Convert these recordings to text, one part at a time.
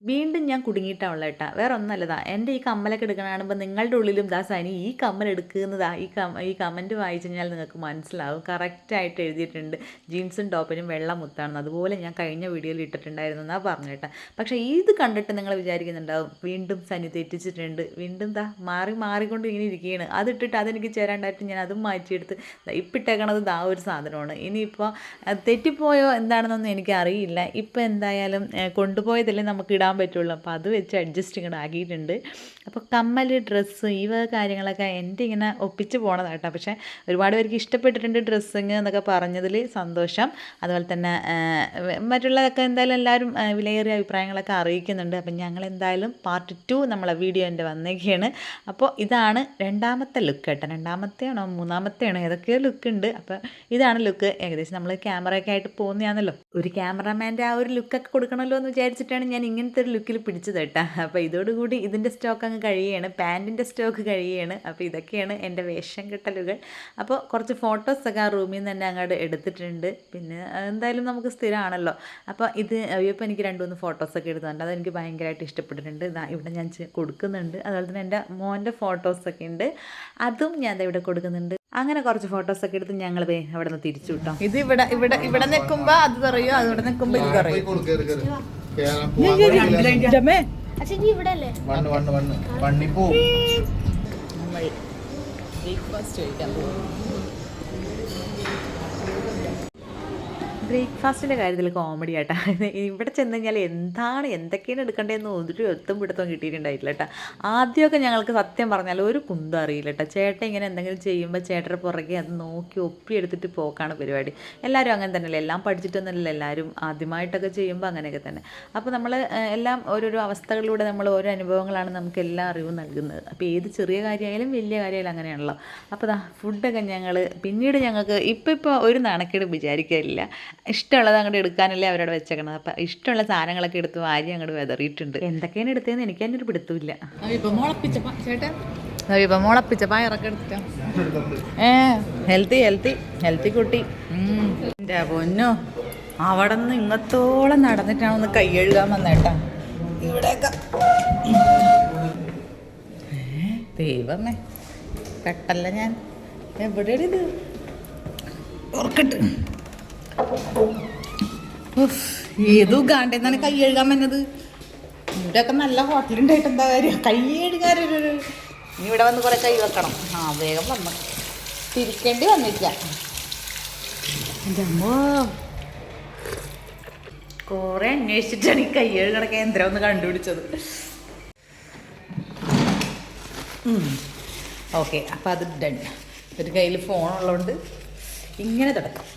വീണ്ടും ഞാൻ കുടുങ്ങിയിട്ടാണുള്ള കേട്ടാ. വേറെ ഒന്നല്ലതാ, എൻ്റെ ഈ കമ്മലൊക്കെ എടുക്കണ കാണുമ്പോൾ നിങ്ങളുടെ ഉള്ളിലും ദാ സനി ഈ കമ്മൽ എടുക്കുന്നതാ ഈ കമൻറ്റ് വായിച്ചു കഴിഞ്ഞാൽ നിങ്ങൾക്ക് മനസ്സിലാവും. കറക്റ്റായിട്ട് എഴുതിയിട്ടുണ്ട് ജീൻസും ടോപ്പിനും വെള്ള മുത്താണെന്ന്. അതുപോലെ ഞാൻ കഴിഞ്ഞ വീഡിയോയിൽ ഇട്ടിട്ടുണ്ടായിരുന്നു എന്നാ പറഞ്ഞു കേട്ടാ. പക്ഷേ ഇത് കണ്ടിട്ട് നിങ്ങൾ വിചാരിക്കുന്നുണ്ടാവും വീണ്ടും സനി തെറ്റിച്ചിട്ടുണ്ട്, വീണ്ടും മാറിക്കൊണ്ട് ഇങ്ങനെ ഇരിക്കുകയാണ്. അതിട്ടിട്ട് അതെനിക്ക് ചേരാണ്ടായിട്ട് ഞാൻ അതും മാറ്റിയെടുത്ത് ഇപ്പിട്ടേക്കണത് ഒരു സാധനമാണ്. ഇനിയിപ്പോൾ തെറ്റിപ്പോയോ എന്താണെന്നൊന്നും എനിക്കറിയില്ല. ഇപ്പോൾ എന്തായാലും കൊണ്ടുപോയതല്ലേ നമുക്ക് ഇടാൻ പറ്റുള്ളൂ. അപ്പോൾ അത് വെച്ച് അഡ്ജസ്റ്റ് ഇങ്ങോട്ട് ആക്കിയിട്ടുണ്ട്. അപ്പോൾ കമ്മൽ, ഡ്രസ്സ്, ഈ വക കാര്യങ്ങളൊക്കെ എൻ്റെ ഇങ്ങനെ ഒപ്പിച്ച് പോണതാട്ടോ. പക്ഷേ ഒരുപാട് പേർക്ക് ഇഷ്ടപ്പെട്ടിട്ടുണ്ട് ഡ്രസ്സിങ് എന്നൊക്കെ പറഞ്ഞതിൽ സന്തോഷം. അതുപോലെ തന്നെ മറ്റുള്ളതൊക്കെ എന്തായാലും എല്ലാവരും വിലയേറിയ അഭിപ്രായങ്ങളൊക്കെ അറിയിക്കുന്നുണ്ട്. അപ്പം ഞങ്ങൾ എന്തായാലും പാർട്ട് 2 നമ്മളെ വീഡിയോൻ്റെ വന്നേക്കാണ്. അപ്പോൾ ഇതാണ് രണ്ടാമത്തെ ലുക്ക് കേട്ടോ. രണ്ടാമത്തെയാണോ മൂന്നാമത്തെയാണോ ഏതൊക്കെയോ ലുക്ക് ഉണ്ട്. അപ്പോൾ ഇതാണ് ലുക്ക്. ഏകദേശം നമ്മൾ ക്യാമറയൊക്കെ ആയിട്ട് പോകുന്നതാണല്ലോ, ഒരു ക്യാമറാമാൻ്റെ ആ ഒരു ലുക്കൊക്കെ കൊടുക്കണമല്ലോ എന്ന് വിചാരിച്ചിട്ടാണ് ഞാൻ ഇങ്ങനത്തെ ഒരു ലുക്കിൽ പിടിച്ചത് കേട്ടോ. അപ്പോൾ ഇതോടുകൂടി ഇതിൻ്റെ സ്റ്റോക്ക് അങ്ങ് കഴിയുകയാണ്, പാൻറ്റിൻ്റെ സ്റ്റോക്ക് കഴിയുകയാണ്. അപ്പോൾ ഇതൊക്കെയാണ് എൻ്റെ വേഷം കെട്ടലുകൾ. അപ്പോൾ കുറച്ച് ഫോട്ടോസൊക്കെ ആ റൂമിൽ നിന്ന് തന്നെ അങ്ങോട്ട് എടുത്തിട്ടുണ്ട്. പിന്നെ എന്തായാലും നമുക്ക് സ്ഥിരമാണല്ലോ. അപ്പോൾ ഇപ്പോൾ എനിക്ക് 2-3 ഫോട്ടോസൊക്കെ എടുത്തിട്ടുണ്ട്. അതെനിക്ക് ഭയങ്കരമായിട്ട് ഇഷ്ടപ്പെട്ടിട്ടുണ്ട്. ഇവിടെ ഞാൻ കൊടുക്കുന്നുണ്ട്. അതുപോലെ തന്നെ എൻ്റെ മോൻ്റെ ഫോട്ടോസൊക്കെ ഉണ്ട്, അതും ഞാൻ ഇവിടെ കൊടുക്കുന്നുണ്ട്. അങ്ങനെ കുറച്ച് ഫോട്ടോസൊക്കെ എടുത്ത് ഞങ്ങൾ അവിടെ നിന്ന് തിരിച്ചു കിട്ടോ. ഇത് ഇവിടെ നിൽക്കുമ്പോൾ അത് പറയോ, അതിവിടെ നിൽക്കുമ്പോൾ ഇത് പറയും. ബ്രേക്ക്ഫാസ്റ്റ് കഴിക്കാൻ പോകും. ബ്രേക്ക്ഫാസ്റ്റിൻ്റെ കാര്യത്തിൽ കോമഡി ആട്ടാ. ഇവിടെ ചെന്ന് കഴിഞ്ഞാൽ എന്തൊക്കെയാണ് എടുക്കേണ്ടതെന്ന് ഒരു ഒത്തും പിടുത്തവും കിട്ടിയിട്ടുണ്ടായിട്ടില്ല കേട്ടോ. ആദ്യമൊക്കെ ഞങ്ങൾക്ക് സത്യം പറഞ്ഞാൽ ഒരു കുന്തം അറിയില്ല കേട്ടോ. ചേട്ടൻ ഇങ്ങനെ എന്തെങ്കിലും ചെയ്യുമ്പോൾ ചേട്ടൻ്റെ പുറകെ അത് നോക്കി ഒപ്പിയെടുത്തിട്ട് പോക്കാണ് പരിപാടി. എല്ലാവരും അങ്ങനെ തന്നെയല്ലേ, എല്ലാം പഠിച്ചിട്ടൊന്നുമല്ല, എല്ലാവരും ആദ്യമായിട്ടൊക്കെ ചെയ്യുമ്പോൾ അങ്ങനെയൊക്കെ തന്നെ. അപ്പോൾ നമ്മൾ എല്ലാം ഓരോരോ അവസ്ഥകളിലൂടെ നമ്മൾ ഓരോ അനുഭവങ്ങളാണ് നമുക്ക് എല്ലാ അറിവും നൽകുന്നത്. അപ്പോൾ ഏത് ചെറിയ കാര്യമായാലും വലിയ കാര്യമായാലും അങ്ങനെയാണല്ലോ. അപ്പോൾ ഫുഡൊക്കെ പിന്നീട് ഞങ്ങൾക്ക് ഇപ്പോൾ ഒരു നാണക്കേട് വിചാരിക്കാനില്ല. ഇഷ്ടമുള്ളത് അങ്ങോട്ട് എടുക്കാനല്ലേ അവരോട് വെച്ചേക്കണത്. അപ്പം ഇഷ്ടമുള്ള സാധനങ്ങളൊക്കെ എടുത്ത് വാരി അങ്ങോട്ട് വെതറിയിട്ടുണ്ട്. എന്തൊക്കെയാണ് എടുത്തതെന്ന് എനിക്ക് തന്നെ ഒരു പിടുത്തമില്ല. ഇപ്പം മുളപ്പിച്ച പയറൊക്കെ എടുത്തിട്ടാ ഹെൽത്തി കുട്ടി. എൻ്റെ പൊന്നോ, അവിടെ നിന്ന് ഇങ്ങത്തോളം നടന്നിട്ടാണ് ഒന്ന് കൈ കഴുകാൻ വന്നേട്ടാ. ഇവിടെയൊക്കെ ദൈവമേ പെട്ടല്ല ഞാൻ. എവിടെയാണ് ഇത്? ഓർക്കട്ട് ഏതോ ഗാണ്ടെന്നാണ് കൈ കഴുകാൻ വന്നത്. ഇവിടെയൊക്കെ നല്ല ഹോട്ടലുണ്ടായിട്ട് എന്താ കാര്യം, കൈ കഴുകാനൊരു ഇനി ഇവിടെ വന്ന് കുറേ കൈ വെക്കണം. വേഗം വന്നു തിരിക്കേണ്ടി വന്നില്ല. എൻ്റെ അമ്മോ, കുറേ അന്വേഷിച്ചിട്ടാണ് ഈ കൈ കഴുകണ കേന്ദ്രം ഒന്ന് കണ്ടുപിടിച്ചത്. ഓക്കെ, അപ്പം അത് ഡൺ. ഒരു കയ്യിൽ ഫോണുള്ളതുകൊണ്ട് ഇങ്ങനെ തുടക്കാം.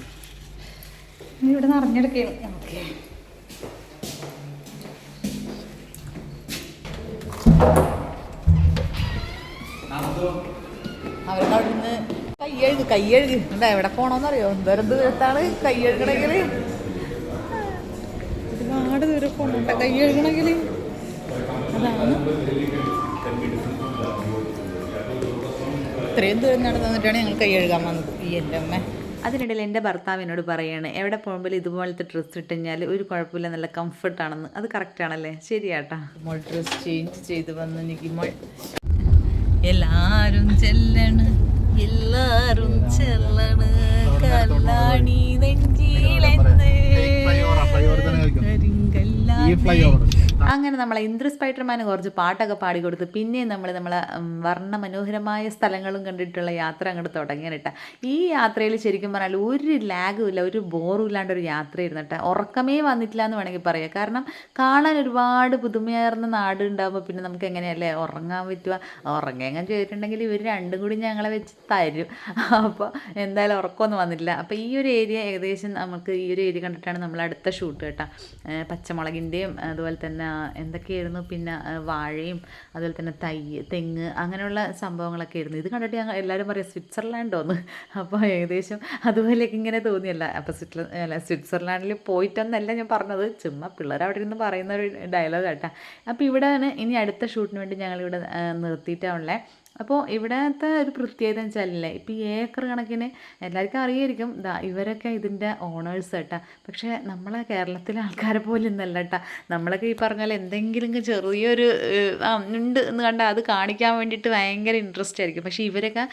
ഇവിടെ നിറഞ്ഞെടുക്കുകയാണ്. ഓക്കെ, അവരുടെ അവിടെ നിന്ന് കയ്യഴുകി എന്താ എവിടെ പോകണമെന്നറിയോ? എന്തോരം ദൂരത്താണ് കയ്യഴുകണമെങ്കിൽ, ഒരുപാട് ദൂരം പോകണ്ട കയ്യഴുകണമെങ്കിൽ. അതാണ് ഇത്രയും ദൂരം നടന്നിട്ടാണ് ഞങ്ങൾ കൈകഴുകാൻ വന്നത്. എൻ്റെ അമ്മ. അതിനിടയിൽ എൻ്റെ ഭർത്താവ് എന്നോട് പറയുകയാണ്, എവിടെ പോകുമ്പോൾ ഇതുപോലത്തെ ഡ്രസ്സ് ഇട്ട് കഴിഞ്ഞാൽ ഒരു കുഴപ്പമില്ല, നല്ല കംഫർട്ടാണെന്ന്. അത് കറക്റ്റാണല്ലേ? ശരിയാട്ടാ. മോൾ ഡ്രസ്സ് ചേഞ്ച് ചെയ്ത് വന്ന് നിൽക്കുമ്പോൾ എല്ലാരും ചെല്ലണ് കല്ലാണി നെഞ്ചിലെന്ന്. അങ്ങനെ നമ്മളെ ഇന്ദ്ര സ്പൈഡർമാന് കുറച്ച് പാട്ടൊക്കെ പാടിക്കൊടുത്ത് പിന്നെയും നമ്മളെ വർണ്ണമനോഹരമായ സ്ഥലങ്ങളും കണ്ടിട്ടുള്ള യാത്ര അങ്ങോട്ട് തുടങ്ങിയിട്ടാ. ഈ യാത്രയിൽ ശരിക്കും പറഞ്ഞാൽ ഒരു ലാഗും ഇല്ല, ഒരു ബോറും ഇല്ലാണ്ടൊരു യാത്രയായിരുന്നു കേട്ടോ. ഉറക്കമേ വന്നിട്ടില്ല എന്ന് വേണമെങ്കിൽ പറയാം. കാരണം കാണാൻ ഒരുപാട് പുതുമയാർന്ന നാട് ഉണ്ടാകുമ്പോൾ പിന്നെ നമുക്ക് എങ്ങനെയല്ലേ ഉറങ്ങാൻ പറ്റുക? ഉറങ്ങാൻ ചെയ്തിട്ടുണ്ടെങ്കിൽ ഇവർ രണ്ടും കൂടി ഞങ്ങളെ വെച്ച് തരും. അപ്പോൾ എന്തായാലും ഉറക്കമൊന്നും വന്നിട്ടില്ല. അപ്പോൾ ഈ ഒരു ഏരിയ ഏകദേശം നമുക്ക് ഈ ഒരു ഏരിയ കണ്ടിട്ടാണ് നമ്മൾ അടുത്ത ഷൂട്ട് കേട്ടോ. പച്ചമുളകിൻ്റെയും അതുപോലെ തന്നെ എന്തൊക്കെയായിരുന്നു, പിന്നെ വാഴയും അതുപോലെ തന്നെ തെങ്ങ് അങ്ങനെയുള്ള സംഭവങ്ങളൊക്കെ ആയിരുന്നു. ഇത് കണ്ടിട്ട് ഞങ്ങൾ എല്ലാവരും പറയാം സ്വിറ്റ്സർലാൻഡോന്ന്. അപ്പോൾ ഏകദേശം അതുപോലെയൊക്കെ ഇങ്ങനെ തോന്നിയല്ല. അപ്പോൾ സ്വിറ്റ്സർലാൻഡിൽ പോയിട്ടൊന്നല്ല ഞാൻ പറഞ്ഞത്, ചുമ്മാ പിള്ളേർ അവിടെ ഇരുന്ന് പറയുന്ന ഒരു ഡയലോഗ് കേട്ടോ. അപ്പോൾ ഇവിടെയാണ് ഇനി അടുത്ത ഷൂട്ടിന് വേണ്ടി ഞങ്ങളിവിടെ നിർത്തിയിട്ടാണുള്ളത്. അപ്പോൾ ഇവിടത്തെ ഒരു പ്രത്യേകത എന്ന് വെച്ചാലല്ലേ, ഇപ്പോൾ ഈ ഏക്കർ കണക്കിന് എല്ലാവർക്കും അറിയായിരിക്കും ഇവരൊക്കെ ഇതിൻ്റെ ഓണേഴ്സ് കേട്ടാ. പക്ഷേ നമ്മളെ കേരളത്തിലെ ആൾക്കാരെ പോലെ ഒന്നല്ല കേട്ടാ. നമ്മളൊക്കെ ഈ പറഞ്ഞാൽ എന്തെങ്കിലും ചെറിയൊരു ഉണ്ട് എന്ന് കണ്ടാൽ അത് കാണിക്കാൻ വേണ്ടിയിട്ട് ഭയങ്കര ഇൻട്രസ്റ്റ് ആയിരിക്കും. പക്ഷേ ഇവരൊക്കെ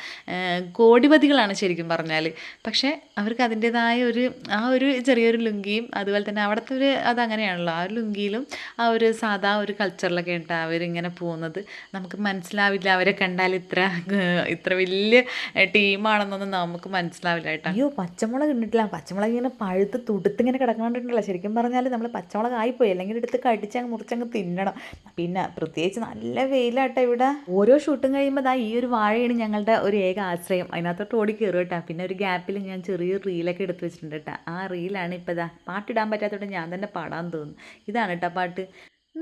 കോടിപതികളാണ് ശരിക്കും പറഞ്ഞാൽ. പക്ഷേ അവർക്ക് അതിൻ്റേതായ ഒരു ചെറിയൊരു ലുങ്കിയും അതുപോലെ തന്നെ അവിടുത്തെ ഒരു അതങ്ങനെയാണല്ലോ, ആ ഒരു ലുങ്കിയിലും ആ ഒരു സാധാ ഒരു കൾച്ചറിലൊക്കെ ഉണ്ടാ അവരിങ്ങനെ പോകുന്നത്. നമുക്ക് മനസ്സിലാവില്ല അവരെ കണ്ടാൽ ഇത്ര വലിയ ടീമാണെന്നൊന്നും നമുക്ക് മനസ്സിലാവില്ല കേട്ടോ. അയ്യോ, പച്ചമുളക് ഇട്ടിട്ടില്ല. പച്ചമുളക് ഇങ്ങനെ പഴുത്ത് തുടുത്തിങ്ങനെ കിടക്കണ്ടിട്ടില്ല. ശരിക്കും പറഞ്ഞാൽ നമ്മൾ പച്ചമുളക് ആയിപ്പോയി, അല്ലെങ്കിൽ എടുത്ത് കടിച്ചങ്ങ് മുറിച്ചങ്ങ് തിന്നണം. പിന്നെ പ്രത്യേകിച്ച് നല്ല വെയിലാട്ടോ ഇവിടെ. ഓരോ ഷൂട്ടും കഴിയുമ്പോൾ ഈ ഒരു വാഴയാണ് ഞങ്ങളുടെ ഒരു ഏക ആശ്രയം. അതിനകത്തോട്ട് ഓടി കയറും കേട്ടോ. പിന്നെ ഒരു ഗ്യാപ്പിൽ ഞാൻ ചെറിയൊരു റീലൊക്കെ എടുത്ത് വെച്ചിട്ടുണ്ട് കേട്ടോ. ആ റീലാണ് ഇപ്പോൾ പാട്ടിടാൻ പറ്റാത്തതുകൊണ്ട് ഞാൻ തന്നെ പാടാൻ തോന്നുന്നു. ഇതാണ് കേട്ടോ പാട്ട്.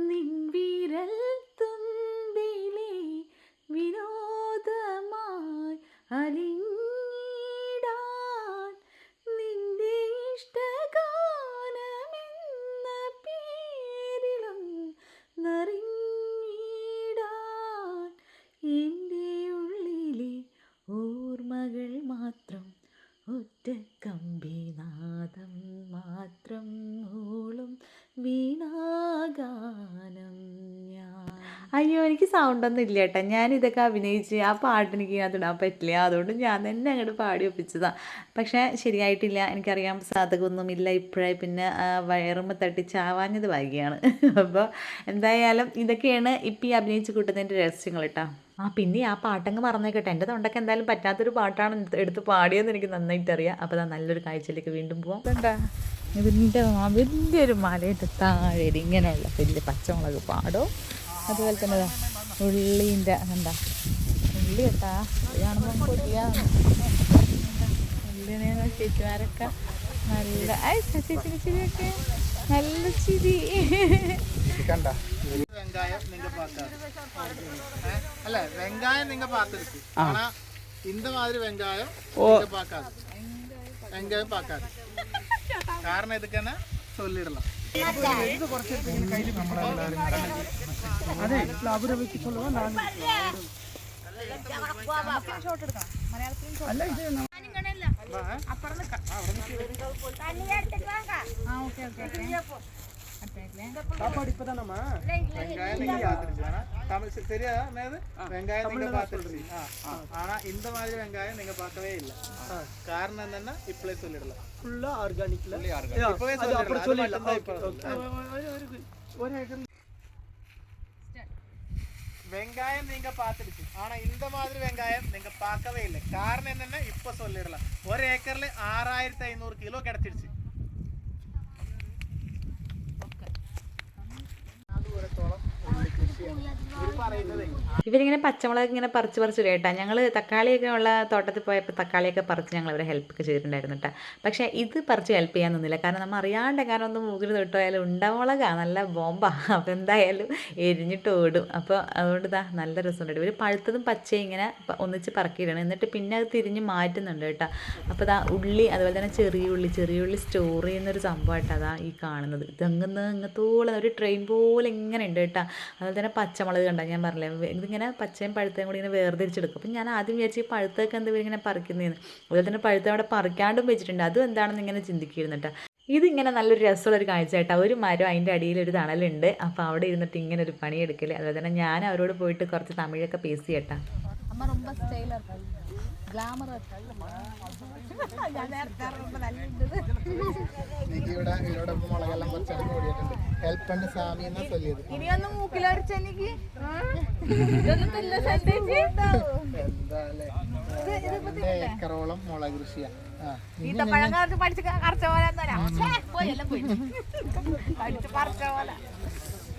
നിൻവിരൽ തുമ്പിലെ വിനോദമായി അലിഞ്ഞിടാൻ നിന്റെ ഇഷ്ടഗാനമെന്ന പേരിലും നറിഞ്ഞിടാൻ എൻ്റെ ഉള്ളിലെ ഓർമ്മകൾ മാത്രം ഒറ്റ കമ്പിനാദം മാത്രം ഓളും വീണാഗാനം ഞാൻ. അയ്യോ, എനിക്ക് സൗണ്ടൊന്നും ഇല്ല കേട്ടോ. ഞാനിതൊക്കെ അഭിനയിച്ച് ആ പാട്ട് എനിക്ക് അതിടാൻ പറ്റില്ല. അതുകൊണ്ട് ഞാൻ തന്നെ അങ്ങോട്ട് പാടി ഒപ്പിച്ചതാണ്. പക്ഷേ ശരിയായിട്ടില്ല. എനിക്കറിയാം സാധകമൊന്നുമില്ല ഇപ്പോഴായി. പിന്നെ വയറുമ്പോൾ തട്ടി ചാവാഞ്ഞത് ഭാഗ്യമാണ്. അപ്പോൾ എന്തായാലും ഇതൊക്കെയാണ് ഇപ്പം ഈ അഭിനയിച്ച് കൂട്ടുന്നതിൻ്റെ രഹസ്യങ്ങൾ കേട്ടോ. പിന്നെ ആ പാട്ടങ്ങ് മറന്നേക്കട്ടെ. എൻ്റെ തൊണ്ടയ്ക്ക് എന്തായാലും പറ്റാത്തൊരു പാട്ടാണ് എടുത്ത് പാടിയെന്ന് എനിക്ക് നന്നായിട്ട് അറിയാം. അപ്പോൾ നല്ലൊരു കാഴ്ചയിലേക്ക് വീണ്ടും പോവാം. ഇതിൻ്റെ വലിയൊരു മലയുടെ താഴെ ഇങ്ങനെയുള്ള വലിയ പച്ചമുളക് പാടോ, അതുപോലെ തന്നെ ഉള്ളീൻ്റെ ഉള്ളി കേട്ടാ. കാണുമ്പോൾ കൊതിയാണ്. ഉള്ളിനെ ചേച്ചിമാരൊക്കെ നല്ല ചേച്ചിന് ചിരിയൊക്കെ നല്ല ചിരി. வெங்காயம் நீங்க பார்க்காது அல்ல வெங்காயம் நீங்க பார்த்துருக்கு ஆனா இந்த மாதிரி வெங்காயம் நீங்க பார்க்காது வெங்காயம் பார்க்காது காரணம் இதுக்குன்னா சொல்லிடலாம் അതെ അവരെ വെച്ച് சொல்லுவா நான் അല്ല ഇത് അപ്പുറം சாப்பாடு இப்பதானம்மா வெங்காயம் நீங்க பாத்துருக்கீங்க தமிழ் சரியா என்னது வெங்காயம் நீங்க பாத்துருக்கீங்க ஆனா இந்த மாதிரி வெங்காயம் நீங்க பார்க்கவே இல்ல காரணம் என்னன்னா இப்பவே சொல்லிடலாம் ஃபுல்லா ஆர்கானிக்ல இப்பவே சொல்லிடலாம் ஒரு ஏக்கர் வெங்காயம் நீங்க பாத்துருக்கு ஆனா இந்த மாதிரி வெங்காயம் நீங்க பார்க்கவே இல்லை காரணம் என்னன்னா இப்ப சொல்லிடலாம் ஒரு ஏக்கர்ல 6500 கிலோ கிடைச்சிருச்சு ഇവരിങ്ങനെ പച്ചമുളക് ഇങ്ങനെ പറിച്ച് കേട്ടാ. ഞങ്ങൾ തക്കാളിയൊക്കെ ഉള്ള തോട്ടത്തിൽ പോയപ്പോൾ തക്കാളിയൊക്കെ പറിച്ച് ഞങ്ങൾ അവരെ ഹെൽപ്പൊക്കെ ചെയ്തിട്ടുണ്ടായിരുന്നു കേട്ടോ. പക്ഷേ ഇത് പറിച്ച് ഹെൽപ്പ് ചെയ്യാൻ നിന്നില്ല. കാരണം നമ്മൾ അറിയാണ്ട് കാരണം ഒന്ന് മൂക്കിൽ തൊട്ടുപോയാലും ഉണ്ടമുളകാണ്, നല്ല ബോംബാണ്. അപ്പോൾ എന്തായാലും എരിഞ്ഞിട്ട് ഓടും. അപ്പോൾ അതുകൊണ്ട് നല്ല രസമുണ്ട്. ഇവർ പഴുത്തതും പച്ചയും ഇങ്ങനെ ഒന്നിച്ച് പറക്കിയിടണം. എന്നിട്ട് പിന്നെ അത് തിരിഞ്ഞ് മാറ്റുന്നുണ്ട് കേട്ടോ. അപ്പോൾ ഉള്ളി, അതുപോലെ തന്നെ ചെറിയ ഉള്ളി സ്റ്റോർ ചെയ്യുന്നൊരു സംഭവമായിട്ടാണ് ഈ കാണുന്നത്. ഇങ്ങത്തോളം ഒരു ട്രെയിൻ പോലെ ഇങ്ങനെ ഉണ്ട് കേട്ടോ. അതുപോലെ തന്നെ പച്ചമുളക് കണ്ട ഞാൻ പറഞ്ഞില്ലേ, ഇതിങ്ങനെ പച്ചയും പഴുത്തയും കൂടി ഇങ്ങനെ വേർതിരിച്ചെടുക്കും. അപ്പം ഞാൻ ആദ്യം വിചാരിച്ചു ഈ പഴുത്തൊക്കെ എന്താ ഇങ്ങനെ പറിക്കുന്നതെന്ന്. അതുപോലെ തന്നെ പഴുത്ത അവിടെ പറിക്കാണ്ടും വെച്ചിട്ടുണ്ട്. അതും എന്താണെന്ന് ഇങ്ങനെ ചിന്തിക്കുന്നു കേട്ടോ. ഇതിങ്ങനെ നല്ലൊരു രസമുള്ളൊരു കാഴ്ച കേട്ടോ. ഒരു മരം, അതിൻ്റെ അടിയിലൊരു തണലുണ്ട്. അപ്പോൾ അവിടെ ഇരുന്നിട്ട് ഇങ്ങനെ ഒരു പണിയെടുക്കൽ. അതുപോലെ തന്നെ ഞാൻ അവരോട് പോയിട്ട് കുറച്ച് തമിഴൊക്കെ പേസി കേട്ടോ. ഇനിയൊന്നും മൂക്കിലടിച്ച് എനിക്ക് ഏക്കറോളം മുളക് കൃഷിയാ ഈത്തപ്പഴം പഠിച്ച് കറച്ച പോലെ പറിച്ച പോലെ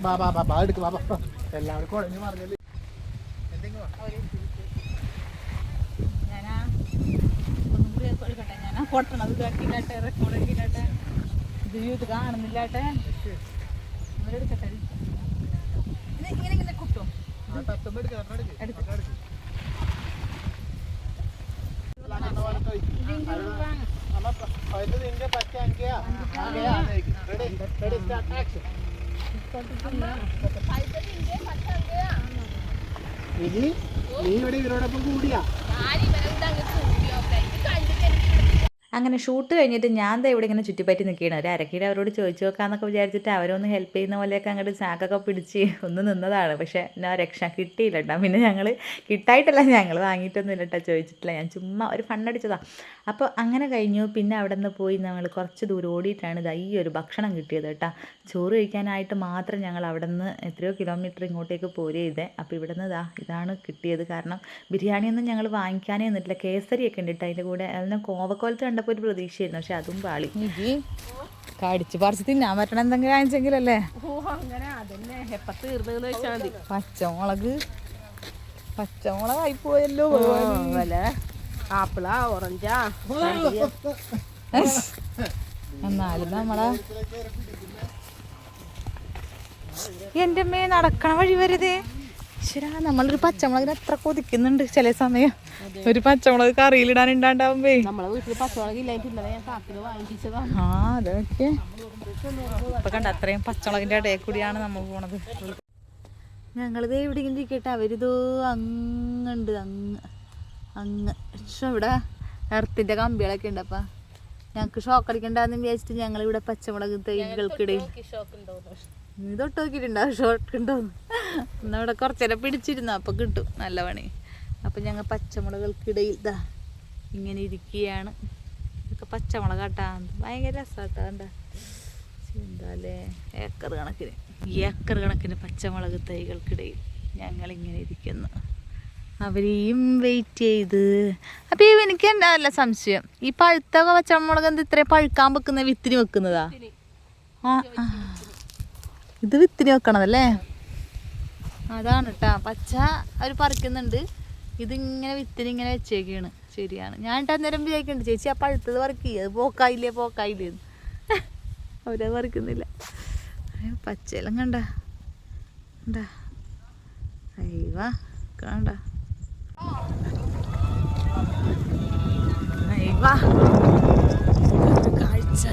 ബാബാ എടുക്ക് ബാബാ എല്ലാവർക്കും കുഴഞ്ഞു പറഞ്ഞില്ല എന്തെങ്കിലും പൊട്ടണത് കട്ടിക്കാട്ടെ റെക്കോർഡ് ആക്കിയിട്ടെ ഇത് കാണുന്നില്ലാട്ടെ അവരെടുക്കട്ടെ ഇങ്ങനെ ഇങ്ങനെ കുട്ടും നീ ഇവിടെ ഇവരോടൊപ്പം കൂടിയാ? അങ്ങനെ ഷൂട്ട് കഴിഞ്ഞിട്ട് ഞാൻ ദേ ഇവിടെ ഇങ്ങനെ ചുറ്റിപ്പറ്റി നിൽക്കുകയാണ്. ഒരു അരക്കിടെ അവരോട് ചോദിച്ചു നോക്കാമെന്നൊക്കെ വിചാരിച്ചിട്ട് അവരൊന്ന് ഹെൽപ്പ് ചെയ്യുന്ന പോലെയൊക്കെ അങ്ങോട്ട് ചാക്കൊക്കെ പിടിച്ച് ഒന്ന് നിന്നതാണ്. പക്ഷേ ഞാൻ രക്ഷ കിട്ടിയില്ല കേട്ടോ. പിന്നെ ഞങ്ങൾ കിട്ടായിട്ടല്ല, ഞങ്ങൾ വാങ്ങിയിട്ടൊന്നുമില്ല കേട്ടോ, ചോദിച്ചിട്ടില്ല, ഞാൻ ചുമ്മാ ഒരു ഫണ്ണടിച്ചതാണ്. അപ്പോൾ അങ്ങനെ കഴിഞ്ഞു. പിന്നെ അവിടെ നിന്ന് പോയി ഞങ്ങൾ കുറച്ച് ദൂരം ഓടിയിട്ടാണ് ഇതാ ഈ ഒരു ഭക്ഷണം കിട്ടിയത് കേട്ടോ. ചോറ് കഴിക്കാനായിട്ട് മാത്രം ഞങ്ങൾ അവിടെ നിന്ന് എത്രയോ കിലോമീറ്റർ ഇങ്ങോട്ടേക്ക് പോരേ ചെയ്തേ. അപ്പോൾ ഇവിടെ നിന്ന് ഇതാണ് കിട്ടിയത്. കാരണം ബിരിയാണിയൊന്നും ഞങ്ങൾ വാങ്ങിക്കാനേ നിന്നിട്ടില്ല. കേസരിയൊക്കെ ഉണ്ട് കേട്ടോ അതിൻ്റെ കൂടെ. അതിന് കോവക്കോലത്ത് കണ്ടപ്പോൾ ഒരു പ്രതീക്ഷയായിരുന്നു, പക്ഷെ അതും പാളി. എനിക്ക് കടിച്ച് പറിച്ച് തിന്നാൻ പറ്റണം എന്തെങ്കിലും വാങ്ങിച്ചെങ്കിലല്ലേ. പച്ചമുളകായി പോയല്ലോ. ആപ്പിളാ ഓറഞ്ചാ എന്നാലും നമ്മളെ എൻ്റെ അമ്മേ നടക്കണ വഴി വരുതേ. ശരാ, നമ്മളൊരു പച്ചമുളകിന് എത്ര കൊതിക്കുന്നുണ്ട് ചില സമയം. ഒരു പച്ചമുളക് കറിയിലിടാൻ ഉണ്ടാവുമ്പേ നമ്മളെ വീട്ടിൽ പച്ചമുളക് ഇല്ലായിട്ടില്ല, ഞാൻ കാക്കില് വാങ്ങിച്ചതാണ്. ആ അതൊക്കെ ഇപ്പൊ കണ്ട അത്രയും പച്ചമുളകിന്റെ ഇടയിൽ കൂടിയാണ് നമ്മൾ പോണത്. ഞങ്ങളിത് എവിടെയെങ്കിലും ഇരിക്കട്ടെ. അവരിതോ അങ്ങുണ്ട്, അങ്ങ് പക്ഷെ ഇവിടെ എർത്തിന്റെ കമ്പികളൊക്കെ ഉണ്ട്. അപ്പം ഞങ്ങൾക്ക് ഷോക്ക് അടിക്കണ്ടെന്ന് വിചാരിച്ചിട്ട് ഞങ്ങളിവിടെ പച്ചമുളക് തൈകൾക്കിടയിൽ നീ തൊട്ട് നോക്കിയിട്ടുണ്ടാവും ഷോക്ക് ഉണ്ടോ എന്നാൽ ഇവിടെ കുറച്ചേരം പിടിച്ചിരുന്നു, അപ്പം കിട്ടും നല്ല പണി. അപ്പം ഞങ്ങൾ പച്ചമുളകൾക്കിടയിൽ ഇതാ ഇങ്ങനെ ഇരിക്കുകയാണ്. ഇതൊക്കെ പച്ചമുളക് കേട്ടാ, ഭയങ്കര രസമാട്ടാ. എന്താ എന്താല്ലേ ഏക്കർ കണക്കിന് പച്ചമുളക് തൈകൾക്കിടയിൽ ഞങ്ങളിങ്ങനെ ഇരിക്കുന്നു. അവരെയും വെയിറ്റ് ചെയ്ത്. അപ്പം എനിക്ക് എന്താ സംശയം, ഈ പഴുത്ത പച്ചമുളക് എന്ത് ഇത്രയും പഴുക്കാൻ വെക്കുന്ന വിത്തിന് വെക്കുന്നതാ? ആ ഇത് വിത്തിന് വെക്കണതല്ലേ? അതാണ് കേട്ടാ. പച്ച അവർ പറിക്കുന്നുണ്ട്, ഇതിങ്ങനെ വിത്തിന് ഇങ്ങനെ വെച്ചേക്കാണ്. ശരിയാണ്. ഞാൻ അന്നേരം വിചാരിക്കുന്നുണ്ട് ചേച്ചി ആ പഴുത്തത് പറിക്കുക, അത് പോക്കായില്ലേ അവരത് പറിക്കുന്നില്ല. പച്ചയെല്ലാം കണ്ട അയ്യവാ കണ്ട അയ്യവാ കാഴ്ച.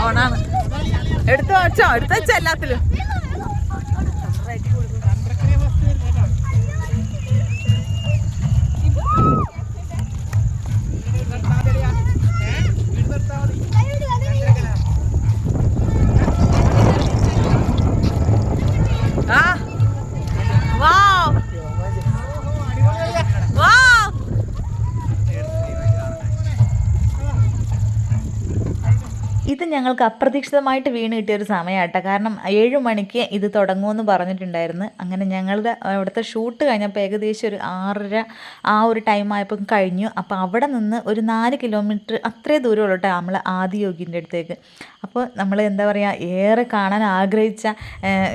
ഓണാണ് എടുത്തു വെച്ചോ, എടുത്ത് വെച്ചോ എല്ലാത്തിലും. ഇത് ഞങ്ങൾക്ക് അപ്രതീക്ഷിതമായിട്ട് വീണ് കിട്ടിയൊരു സമയമാട്ടോ. കാരണം 7 മണിക്ക് ഇത് തുടങ്ങുമെന്ന് പറഞ്ഞിട്ടുണ്ടായിരുന്നു. അങ്ങനെ ഞങ്ങളുടെ അവിടുത്തെ ഷൂട്ട് കഴിഞ്ഞപ്പോൾ ഏകദേശം ഒരു 6:30 ആ ഒരു ടൈം ആയപ്പോൾ കഴിഞ്ഞു. അപ്പോൾ അവിടെ നിന്ന് ഒരു 4 കിലോമീറ്റർ അത്രേ ദൂരമുള്ളൂ കേട്ടോ നമ്മൾ ആദിയോഗിൻ്റെ അടുത്തേക്ക്. അപ്പോൾ നമ്മൾ എന്താ പറയുക, ഏറെ കാണാൻ ആഗ്രഹിച്ച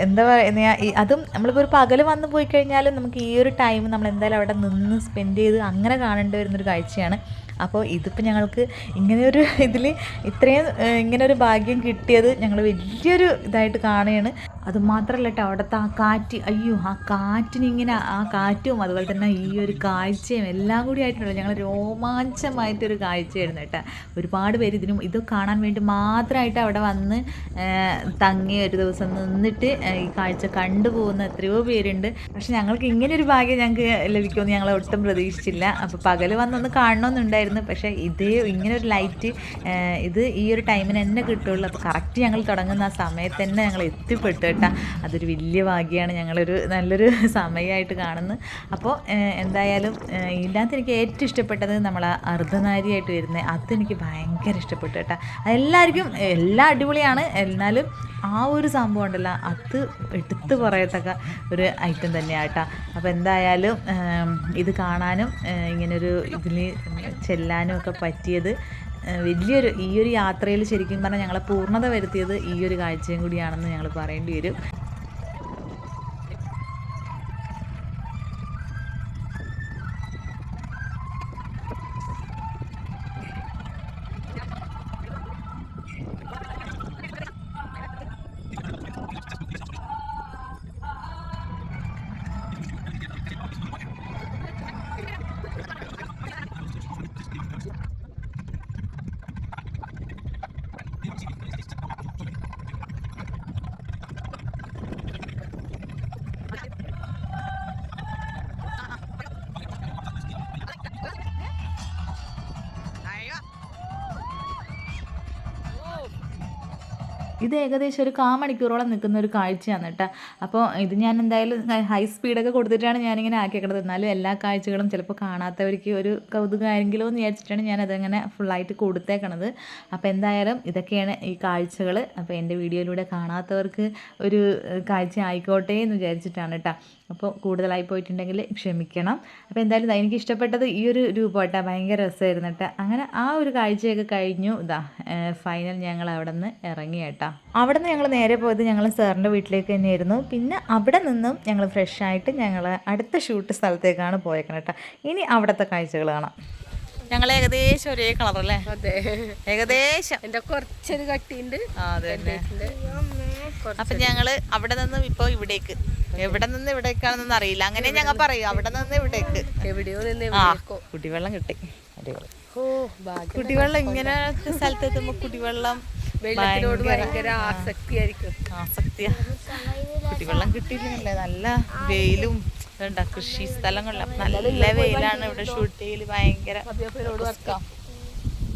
എന്താ പറയുക, അതും നമ്മളിപ്പോൾ ഒരു പകൽ വന്ന് പോയി കഴിഞ്ഞാലും നമുക്ക് ഈ ഒരു ടൈം നമ്മൾ എന്തായാലും അവിടെ നിന്ന് സ്പെൻഡ് ചെയ്ത് അങ്ങനെ കാണേണ്ടി വരുന്നൊരു കാഴ്ചയാണ്. അപ്പോൾ ഇതിപ്പോൾ ഞങ്ങൾക്ക് ഇങ്ങനെയൊരു ഇതിൽ ഇത്രയും ഇങ്ങനൊരു ഭാഗ്യം കിട്ടിയത് ഞങ്ങൾ വലിയൊരു ഇതായിട്ട് കാണുകയാണ്. അതുമാത്രമല്ല കേട്ടോ, അവിടുത്തെ ആ കാറ്റ്, അയ്യോ ആ കാറ്റിനിങ്ങനെ ആ കാറ്റും അതുപോലെ തന്നെ ഈ ഒരു കാഴ്ചയും എല്ലാം കൂടി ആയിട്ടുണ്ടല്ലോ ഞങ്ങൾ രോമാഞ്ചമായിട്ടൊരു കാഴ്ചയായിരുന്നു കേട്ടോ. ഒരുപാട് പേര് ഇത് കാണാൻ വേണ്ടി മാത്രമായിട്ട് അവിടെ വന്ന് തങ്ങി ഒരു ദിവസം നിന്നിട്ട് ഈ കാഴ്ച കണ്ടുപോകുന്ന എത്രയോ പേരുണ്ട്. പക്ഷെ ഞങ്ങൾക്ക് ഇങ്ങനെയൊരു ഭാഗ്യം ഞങ്ങൾക്ക് ലഭിക്കുമെന്ന് ഞങ്ങൾ ഒട്ടും പ്രതീക്ഷിച്ചില്ല. അപ്പോൾ പകൽ വന്നൊന്ന് കാണണമെന്നുണ്ടായിരുന്നു, പക്ഷേ ഇങ്ങനൊരു ലൈറ്റ് ഇത് ഈ ഒരു ടൈമിന് തന്നെ കിട്ടുള്ളൂ. അപ്പോൾ കറക്റ്റ് ഞങ്ങൾ തുടങ്ങുന്ന ആ സമയത്ത് തന്നെ ഞങ്ങൾ എത്തിപ്പെട്ടു കേട്ടോ. അതൊരു വലിയ ഭാഗ്യമാണ്, ഞങ്ങളൊരു നല്ലൊരു സമയമായിട്ട് കാണുന്നു. അപ്പോൾ എന്തായാലും ഇതിനകത്ത് എനിക്ക് ഏറ്റവും ഇഷ്ടപ്പെട്ടത് നമ്മൾ അർദ്ധനാരിയായിട്ട് വരുന്നത്, അതെനിക്ക് ഭയങ്കര ഇഷ്ടപ്പെട്ടു കേട്ടോ. എല്ലാവർക്കും എല്ലാം അടിപൊളിയാണ്, എന്നാലും ആ ഒരു സംഭവം ഉണ്ടല്ലോ അത് എടുത്ത് പറയത്തക്ക ഒരു ഐറ്റം തന്നെയാണ് കേട്ടോ. അപ്പോൾ എന്തായാലും ഇത് കാണാനും ഇങ്ങനൊരു ഇതിൽ ചെല്ലാനും ഒക്കെ പറ്റിയത് വലിയൊരു ഈ ഒരു യാത്രയിൽ ശരിക്കും പറഞ്ഞാൽ ഞങ്ങളെ പൂർണ്ണത വരുത്തിയത് ഈ ഒരു കാഴ്ചയും കൂടിയാണെന്ന് ഞങ്ങൾ പറയേണ്ടി വരും. ഇത് ഏകദേശം ഒരു 1/4 മണിക്കൂറോളം നിൽക്കുന്ന ഒരു കാഴ്ചയാണ് കേട്ടോ. അപ്പോൾ ഇത് ഞാൻ എന്തായാലും ഹൈ സ്പീഡൊക്കെ കൊടുത്തിട്ടാണ് ഞാനിങ്ങനെ ആക്കിയേക്കണത്. എന്നാലും എല്ലാ കാഴ്ചകളും ചിലപ്പോൾ കാണാത്തവർക്ക് ഒരു കൗതുകമായെങ്കിലോ എന്ന് വിചാരിച്ചിട്ടാണ് ഞാനതങ്ങനെ ഫുള്ളായിട്ട് കൊടുത്തേക്കണത്. അപ്പോൾ എന്തായാലും ഇതൊക്കെയാണ് ഈ കാഴ്ചകൾ. അപ്പോൾ എൻ്റെ വീഡിയോയിലൂടെ കാണാത്തവർക്ക് ഒരു കാഴ്ച ആയിക്കോട്ടെ എന്ന് വിചാരിച്ചിട്ടാണ് കേട്ടോ. അപ്പോൾ കൂടുതലായി പോയിട്ടുണ്ടെങ്കിൽ ക്ഷമിക്കണം. അപ്പോൾ എന്തായാലും എനിക്ക് ഇഷ്ടപ്പെട്ടത് ഈ ഒരു രൂപമായിട്ടാണ്, ഭയങ്കര രസമായിരുന്നു കേട്ടോ. അങ്ങനെ ആ ഒരു കാഴ്ചയൊക്കെ കഴിഞ്ഞു. ഫൈനൽ ഞങ്ങൾ അവിടെ നിന്ന് ഇറങ്ങി കേട്ടോ. അവിടെ നിന്ന് ഞങ്ങൾ നേരെ പോയത് ഞങ്ങൾ സാറിൻ്റെ വീട്ടിലേക്ക് തന്നെയായിരുന്നു. പിന്നെ അവിടെ നിന്നും ഞങ്ങൾ ഫ്രഷായിട്ട് ഞങ്ങൾ അടുത്ത ഷൂട്ട് സ്ഥലത്തേക്കാണ് പോയേക്കണം കേട്ടോ. ഇനി അവിടുത്തെ കാഴ്ചകൾ കാണാം. ഞങ്ങൾ ഏകദേശം ഒരേ കളറല്ലേ? അതെ, ഏകദേശം. എന്റെ കുറച്ചൊരു കട്ടിയുണ്ട്. അതെ. അപ്പം ഞങ്ങൾ അവിടെ നിന്ന് ഇപ്പോൾ ഇവിടേക്ക്, എവിടെ നിന്ന് ഇവിടേക്കാണെന്നൊന്നും അറിയില്ല, അങ്ങനെ ഞങ്ങൾ പറയും. അവിടെ നിന്ന് ഇവിടേക്ക് എവിടെയോ നിന്ന് കുടിവെള്ളം കിട്ടി. അടിപൊളി. ഓ ഭാഗ്യം. കുടിവെള്ളം ഇങ്ങനത്തെ സ്ഥലത്ത് എത്തുമ്പോൾ കുടിവെള്ളം വെള്ളത്തിനോട് ഭയങ്കര ആസക്തിയായിരിക്കും. ആസക്തിയാ. കുടിവെള്ളം കിട്ടിയില്ലേ, നല്ല വെയിലും ഇതുണ്ടാ. കൃഷി സ്ഥലങ്ങളിലും നല്ല വെയിലാണ്. ഇവിടെ ഷൂട്ട് ചെയ്യൽ ഭയങ്കര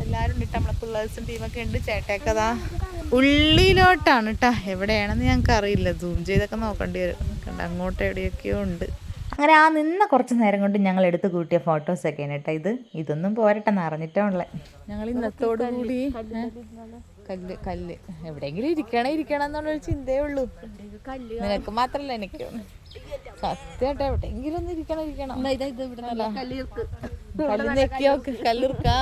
എല്ലാവരും ഉണ്ട്. നമ്മളെ പിള്ളേഴ്സും ടീമൊക്കെ ഉണ്ട്. ചേട്ടേക്കതാ ഉള്ളിലോട്ടാണ് കേട്ടോ. എവിടെയാണെന്ന് ഞങ്ങൾക്ക് അറിയില്ല, സൂം ചെയ്തൊക്കെ നോക്കേണ്ടി വരും. കണ്ട അങ്ങോട്ട് എവിടെയൊക്കെയോ ഉണ്ട്. അങ്ങനെ ആ നിന്ന കുറച്ച് നേരം കൊണ്ട് ഞങ്ങൾ എടുത്ത് കൂട്ടിയ ഫോട്ടോസൊക്കെയാണ് കേട്ടോ. ഇതൊന്നും പോരട്ടെ, നിറഞ്ഞിട്ടുള്ള ഞങ്ങൾ ഇന്നത്തോടു കൂടി കല്ല് എവിടെയെങ്കിലും ഇരിക്കണം എന്നുള്ളൊരു ചിന്തയേ ഉള്ളൂ. നിനക്ക് മാത്രല്ല, എനിക്ക് സത്യമായിട്ട് എവിടെയെങ്കിലും ഒന്ന് ഇരിക്കണം. കല്ല് നെക്കിയോക്ക്, കല്ലിറുക്കാ.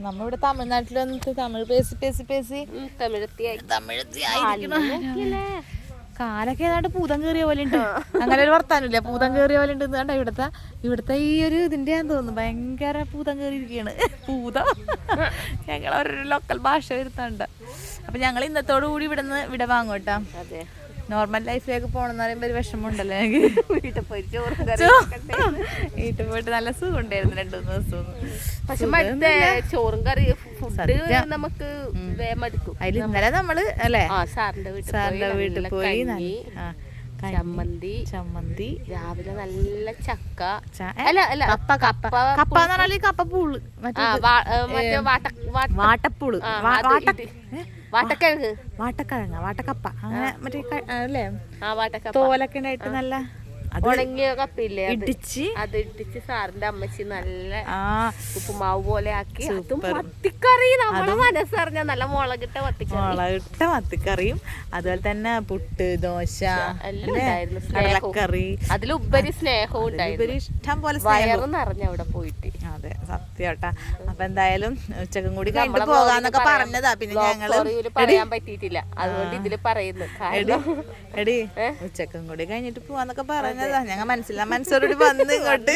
നമ്മളിവിടെ തമിഴ്നാട്ടിൽ വന്നിട്ട് തമിഴ് പേസി കാലൊക്കെ ഏതാണ്ട് പൂതം കയറിയ പോലെ ഉണ്ട്. അങ്ങനെ ഒരു വർത്താനില്ല, പൂതം കയറിയ പോലെ ഉണ്ട്. എന്താണ്ട് ഇവിടുത്തെ ഈ ഒരു ഇതിന്റെ ആണെന്ന് തോന്നുന്നു, ഭയങ്കര പൂതം കയറിയിരിക്കുകയാണ്. പൂതം ഞങ്ങൾ ഓരോരോ ലോക്കൽ ഭാഷ വരുത്താണ്ട്. അപ്പൊ ഞങ്ങൾ ഇന്നത്തോടു കൂടി ഇവിടെ വാങ്ങും കേട്ടോ. നോർമൽ ലൈഫിലേക്ക് പോകണമെന്ന് പറയുമ്പോൾ ഒരു വിഷമമുണ്ടല്ലോ എനിക്ക്. വീട്ടിൽ പോയിട്ട് നല്ല സുഖം ഉണ്ടായിരുന്നു 2-3 ദിവസം. പക്ഷെ ചോറും കറി നമുക്ക് അതിൽ ഇന്നലെ നമ്മള് അല്ലേ സാറിന്റെ വീട്ടിൽ പോയി ചമ്മന്തി രാവിലെ നല്ല ചക്ക കപ്പ എന്ന് പറഞ്ഞാൽ കപ്പപ്പൂള്, വാട്ടപ്പൂള്, വാട്ടക്കപ്പ, അങ്ങനെ മറ്റേ അല്ലേ തോലൊക്കെ ഉണ്ടായിട്ട് നല്ല ഉണങ്ങിയ കപ്പില്ലേ, ഇടിച്ച് സാറിന്റെ അമ്മച്ചി നല്ല ഉപ്പുമാവ് പോലെ ആക്കി. മത്തിക്കറി നമ്മളെ മനസ്സറിഞ്ഞ നല്ല മുളകിട്ട മത്തിക്കറിയും അതുപോലെ തന്നെ പുട്ട്, ദോശ, കടലക്കറി, അതിലുപരി സ്നേഹവും ഉണ്ടായിരുന്നു. ഇഷ്ടം പോലെ വയറും നിറഞ്ഞ അവിടെ പോയിട്ട്. അതെ, സത്യാട്ടാ. അപ്പൊ എന്തായാലും ഉച്ചക്കും കൂടി കഴിഞ്ഞിട്ട് പോകാന്നൊക്കെ പറഞ്ഞതാ. പിന്നെ ഞങ്ങള് പറയാൻ പറ്റിയിട്ടില്ല, അതുകൊണ്ട് ഇതില് പറയുന്നു. എടി ഉച്ചക്കും കൂടി കഴിഞ്ഞിട്ട് പോവാന്നൊക്കെ പറഞ്ഞതാ. ഞങ്ങൾ മനസ്സോടുകൂടി വന്ന് ഇങ്ങോട്ട്.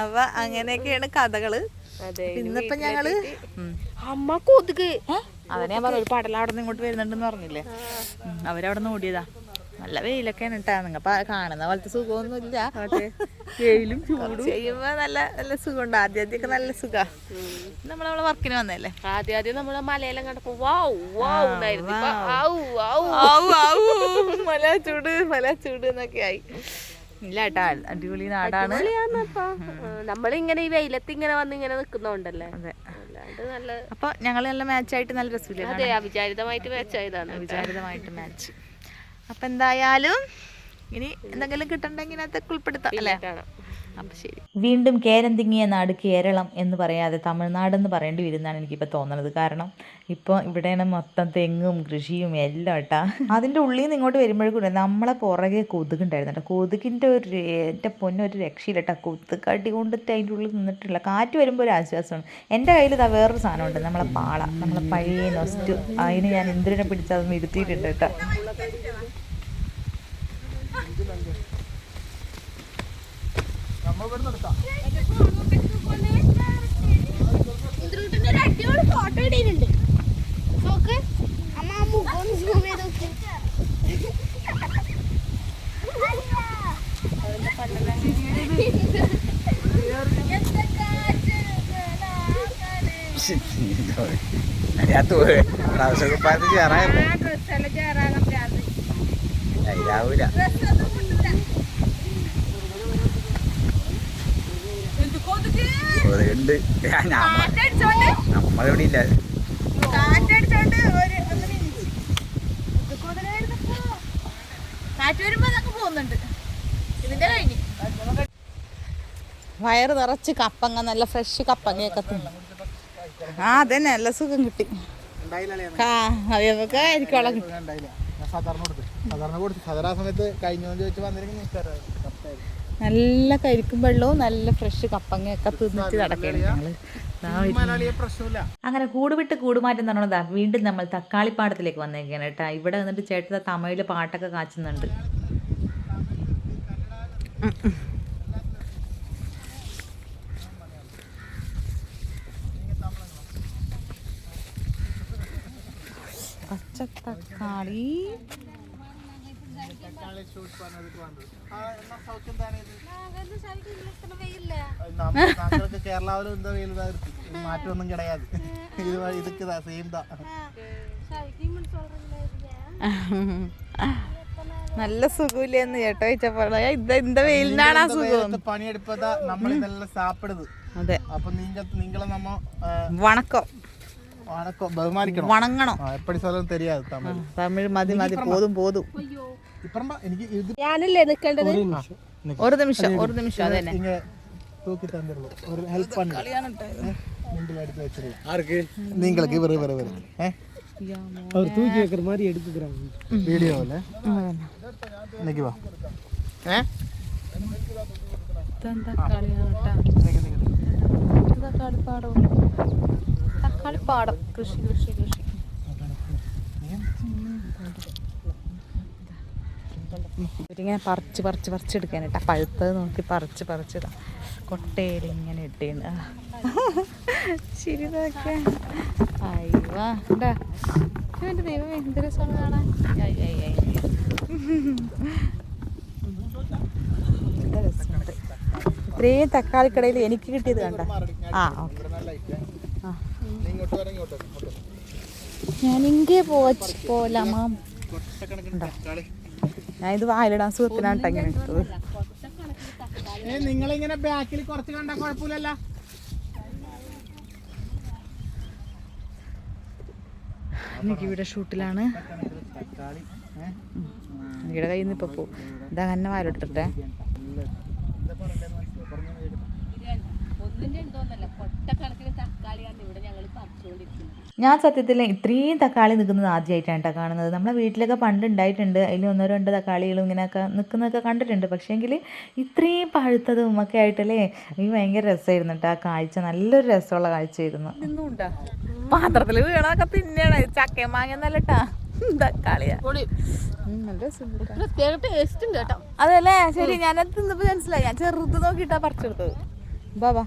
അപ്പൊ അങ്ങനെയൊക്കെയാണ് കഥകള്. ഇന്നിപ്പോ ഞങ്ങള് അമ്മ കൊതുക് അതന്നെ ഞാൻ പറഞ്ഞു, ഒരു പടല അവിടെ നിന്ന് ഇങ്ങോട്ട് വരുന്നുണ്ടെന്ന് പറഞ്ഞില്ലേ, അവരവിടെ നിന്ന് ഓടിയതാ. നല്ല വെയിലൊക്കെയാണ് കേട്ടാ. നിങ്ങൾ കാണുന്ന പോലത്തെ സുഖമൊന്നുമില്ല. വെയിലും ചൂടും ചെയ്യുമ്പോ നല്ല നല്ല സുഖമുണ്ട്. ആദ്യമൊക്കെ നല്ല സുഖാ. നമ്മളെ വർക്കിന് വന്നല്ലേ, ആദ്യം നമ്മള് മലയെല്ലാം കണ്ടപ്പോ മല ചൂട് എന്നൊക്കെ ആയി. ഇല്ല കേട്ടാ, അടിപൊളി നാടാണ്. നമ്മളിങ്ങനെ ഈ വെയിലത്ത് ഇങ്ങനെ വന്ന് ഇങ്ങനെ നിക്കുന്നോണ്ടല്ലേ. അതെ, നല്ല. അപ്പൊ ഞങ്ങള് നല്ല മാച്ചായിട്ട് നല്ല രസമില്ല. അതെ, അവിചാരിതമായിട്ട് മാച്ച് ആയതാണ്. അവിചാരിതമായിട്ട് മാച്ച്. അപ്പൊ എന്തായാലും ഇനി എന്തെങ്കിലും കിട്ടണ്ടെങ്കിൽ അതൊക്കെ ഉൾപ്പെടുത്താം അല്ലേ. അപ്പം ശരി. വീണ്ടും കേരന്തിങ്ങിയ നാട് കേരളം എന്ന് പറയാതെ തമിഴ്നാടെന്ന് പറയേണ്ടി വരുന്നതാണ് എനിക്കിപ്പോൾ തോന്നുന്നത്. കാരണം ഇപ്പോൾ ഇവിടെയാണ് മൊത്തം തെങ്ങും കൃഷിയും എല്ലാം കേട്ടാ. അതിൻ്റെ ഉള്ളിൽ നിന്ന് ഇങ്ങോട്ട് വരുമ്പോഴേക്കൂടെ നമ്മളെ പുറകെ കൊതുകുണ്ടായിരുന്നു കേട്ടോ. കൊതുകിൻ്റെ എൻ്റെ പൊന്നൊരു രക്ഷയില്ല കേട്ടോ. കൊതുകടി കൊണ്ടിട്ട് അതിൻ്റെ ഉള്ളിൽ നിന്നിട്ടില്ല. കാറ്റ് വരുമ്പോൾ ഒരു ആശ്വാസമാണ്. എൻ്റെ കയ്യിൽ ഇതാ വേറൊരു സാധനമുണ്ട്, നമ്മളെ പാള, നമ്മളെ പഴയ നൊസ്റ്റ്. അതിന് ഞാൻ ഇന്ദ്രനെ പിടിച്ചതൊന്നും ഇരുത്തിയിട്ടുണ്ട് കേട്ടോ. ഫോട്ടോ ഇടുന്നുണ്ട്. നോക്ക് അമ്മ, മുഖം സൂം ചെയ്ത് നോക്ക്. നമ്മളിവിടെ ഇല്ല. കാറ്റ് വരുമ്പോ അതൊക്കെ പോകുന്നുണ്ട്. ഇതിന്റെ കഴിഞ്ഞു. വയറ് നിറച്ച് കപ്പങ്ങ, നല്ല ഫ്രഷ് കപ്പങ്ങയൊക്കെ തിന്നു. ആ അതന്നെ നല്ല സുഖം കിട്ടി. നല്ല കരിക്കും വെള്ളവും നല്ല ഫ്രഷ് കപ്പങ്ങയൊക്കെ തിന്നിട്ട് നടക്കണം ഞങ്ങള്. അങ്ങനെ കൂടുവിട്ട് കൂടുമാറ്റം പറഞ്ഞതാ വീണ്ടും നമ്മൾ തക്കാളിപ്പാടത്തിലേക്ക് വന്നേക്കാണ് കേട്ടാ. ഇവിടെ വന്നിട്ട് ചേട്ടൻ തമിഴില് പാട്ടൊക്കെ കാച്ചുന്നുണ്ട്. പച്ചത്തക്കാളി കേരളാവിലും എന്താ വെയിലുതായിരിക്കും, മാറ്റമൊന്നും കിടയാതെ. ഇതൊക്കെ സെയിം താ. നല്ല സുഖമില്ലെന്ന് ചേട്ടാ ചോദിച്ചപ്പോൾ എന്താ വെയിലിനാണ് ആ സുഖം. പണിയെടുപ്പതാ നമ്മൾ ഇതെല്ലാം സാപ്പിടുന്നത്. അതെ. അപ്പൊ നിങ്ങളെ നമ്മ വണക്കം വണക്കം ബഹുമാനിക്കണം, വണങ്ങണം. എപ്പടി സ്ഥലം தெரியாது തമിഴ്. തമിഴ് മതി മതി പോതും പോതും. എനിക്ക് ഇത് ഞാനല്ലേ നിൽക്കേണ്ടത്. ഒരു നിമിഷം അതന്നെ തൂക്കി തന്നിരുള്ളൂ. ഒരു ഹെൽപ്പ് പണ്ണു എടുത്ത് വെച്ചിരുന്നു ആർക്ക് നിങ്ങൾക്ക് വെറു വെറു വെറു அவர் தூக்கி வைக்கிற மாதிரி எடுத்துக்கிறாங்க வீடியோவில். இன்னைக்கு வா തക്കാളിപ്പാടം കൃഷി കൃഷി കൃഷി. ഇവരിങ്ങനെ പറിച്ചെടുക്കാൻ കേട്ടാ. പഴുത്തത് നോക്കി പറിച്ചിടാം. കൊട്ടയിൽ ഇങ്ങനെ ഇട്ടേണ്ട ശരി നോക്കെ. അയ്യോ എൻ്റെ ദൈവം എന്ത് രസമാണ് കാണാൻ. നല്ല രസമുണ്ട്. ഇത്രയും തക്കാളിക്കടയിൽ എനിക്ക് കിട്ടിയത് കണ്ട. ആ ഓക്കെ. ഞാനിங்கே പോലാമാ. ഞാൻ ഇത് വായിലിടാൻ സുഖത്തിനാണ് ഇങ്ങനെ എടുത്തത്. നിങ്ങളിങ്ങനെ ബാക്കിൽ കുറച്ച് കണ്ടാ കുഴപ്പമില്ലല്ലോ. എനിക്ക് ഇവിടെ ഷൂട്ടിലാണ്. ഇവിടെ കയ്യിൽ നിന്ന് ഇപ്പൊ പോവും. ഇതാ തന്നെ വായിലിട്ടിട്ടെ. ഞാൻ സത്യത്തിൽ ഇത്രയും തക്കാളി നിൽക്കുന്നത് ആദ്യമായിട്ടാണ് കേട്ടോ കാണുന്നത്. നമ്മളെ വീട്ടിലൊക്കെ പണ്ട് ഉണ്ടായിട്ടുണ്ട്, അതിൽ 1-2 തക്കാളികളും ഇങ്ങനെയൊക്കെ നിൽക്കുന്നതൊക്കെ കണ്ടിട്ടുണ്ട്. പക്ഷേങ്കിൽ ഇത്രയും പഴുത്തതും ഒക്കെ ആയിട്ടല്ലേ എനിക്ക് ഭയങ്കര രസമായിരുന്നു കേട്ടോ. ആ കാഴ്ച നല്ലൊരു രസമുള്ള കാഴ്ചയായിരുന്നു. ഇന്നുണ്ടാ പാത്രത്തിൽ വീണതൊക്കെ തിന്നണ ചക്കയും മാങ്ങന്നല്ല കേട്ടാ. തക്കാളിയാ അതല്ലേ. ശരി, ഞാനത് തിന്നപ്പോ മനസ്സിലായി. ഞാൻ ചെറുത് നോക്കിയിട്ടാ പറിച്ചെടുത്തത്. ബാബാ